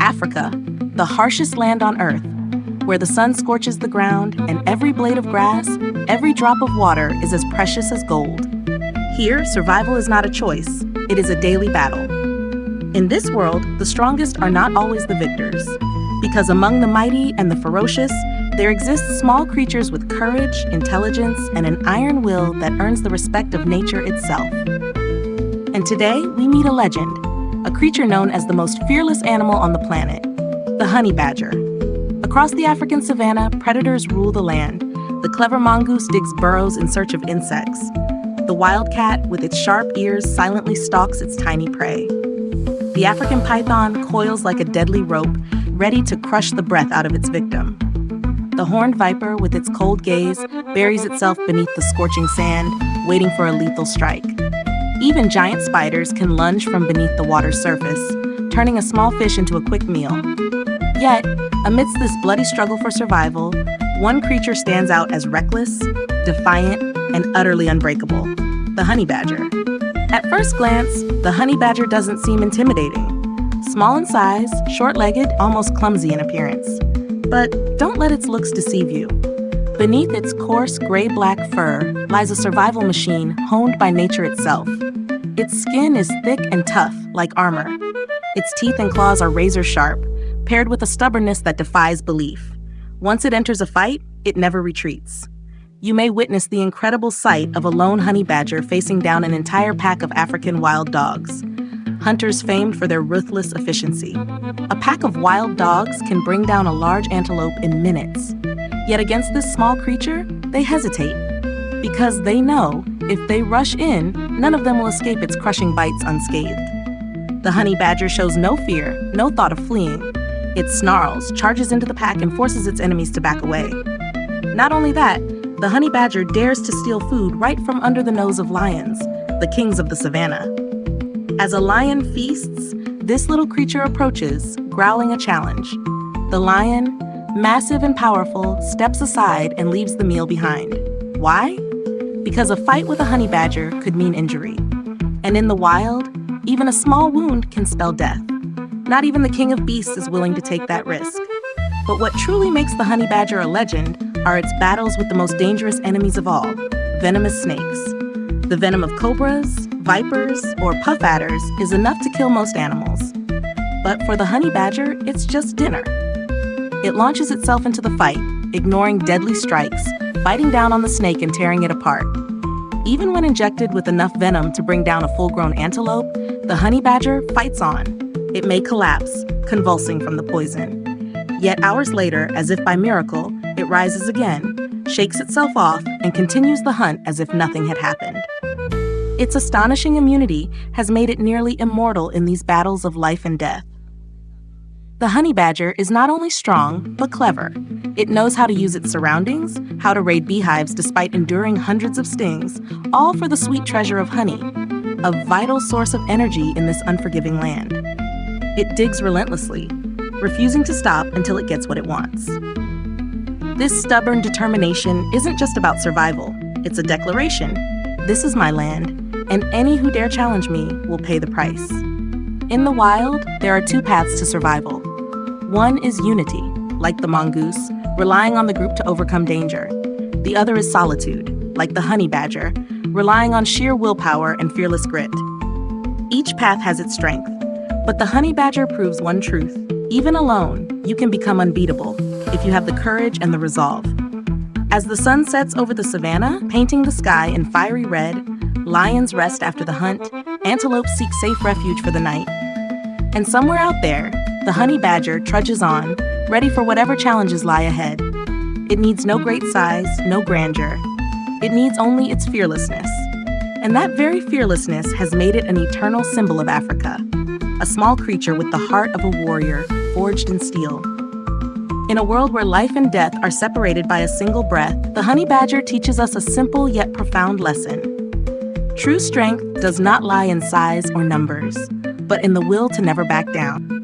Africa, the harshest land on Earth, where the sun scorches the ground and every blade of grass, every drop of water is as precious as gold. Here, survival is not a choice, it is a daily battle. In this world, the strongest are not always the victors, because among the mighty and the ferocious, there exist small creatures with courage, intelligence, and an iron will that earns the respect of nature itself. And today, we meet a legend, a creature known as the most fearless animal on the planet, the honey badger. Across the African savannah, predators rule the land. The clever mongoose digs burrows in search of insects. The wildcat, with its sharp ears, silently stalks its tiny prey. The African python coils like a deadly rope, ready to crush the breath out of its victim. The horned viper, with its cold gaze, buries itself beneath the scorching sand, waiting for a lethal strike. Even giant spiders can lunge from beneath the water's surface, turning a small fish into a quick meal. Yet, amidst this bloody struggle for survival, one creature stands out as reckless, defiant, and utterly unbreakable: the honey badger. At first glance, the honey badger doesn't seem intimidating. Small in size, short-legged, almost clumsy in appearance. But don't let its looks deceive you. Beneath its coarse gray-black fur lies a survival machine honed by nature itself. Its skin is thick and tough, like armor. Its teeth and claws are razor-sharp, paired with a stubbornness that defies belief. Once it enters a fight, it never retreats. You may witness the incredible sight of a lone honey badger facing down an entire pack of African wild dogs, hunters famed for their ruthless efficiency. A pack of wild dogs can bring down a large antelope in minutes. Yet against this small creature, they hesitate, because they know if they rush in, none of them will escape its crushing bites unscathed. The honey badger shows no fear, no thought of fleeing. It snarls, charges into the pack, and forces its enemies to back away. Not only that, the honey badger dares to steal food right from under the nose of lions, the kings of the savannah. As a lion feasts, this little creature approaches, growling a challenge. The lion, massive and powerful, steps aside and leaves the meal behind. Why? Because a fight with a honey badger could mean injury. And in the wild, even a small wound can spell death. Not even the king of beasts is willing to take that risk. But what truly makes the honey badger a legend are its battles with the most dangerous enemies of all, venomous snakes. The venom of cobras, vipers, or puff adders is enough to kill most animals. But for the honey badger, it's just dinner. It launches itself into the fight, ignoring deadly strikes, biting down on the snake and tearing it apart. Even when injected with enough venom to bring down a full-grown antelope, the honey badger fights on. It may collapse, convulsing from the poison. Yet hours later, as if by miracle, it rises again, shakes itself off, and continues the hunt as if nothing had happened. Its astonishing immunity has made it nearly immortal in these battles of life and death. The honey badger is not only strong, but clever. It knows how to use its surroundings, how to raid beehives despite enduring hundreds of stings, all for the sweet treasure of honey, a vital source of energy in this unforgiving land. It digs relentlessly, refusing to stop until it gets what it wants. This stubborn determination isn't just about survival. It's a declaration. This is my land, and any who dare challenge me will pay the price. In the wild, there are two paths to survival. One is unity, like the mongoose, relying on the group to overcome danger. The other is solitude, like the honey badger, relying on sheer willpower and fearless grit. Each path has its strength, but the honey badger proves one truth. Even alone, you can become unbeatable if you have the courage and the resolve. As the sun sets over the savannah, painting the sky in fiery red, lions rest after the hunt, antelopes seek safe refuge for the night. And somewhere out there, the honey badger trudges on, ready for whatever challenges lie ahead. It needs no great size, no grandeur. It needs only its fearlessness. And that very fearlessness has made it an eternal symbol of Africa, a small creature with the heart of a warrior, forged in steel. In a world where life and death are separated by a single breath, the honey badger teaches us a simple yet profound lesson. True strength does not lie in size or numbers, but in the will to never back down.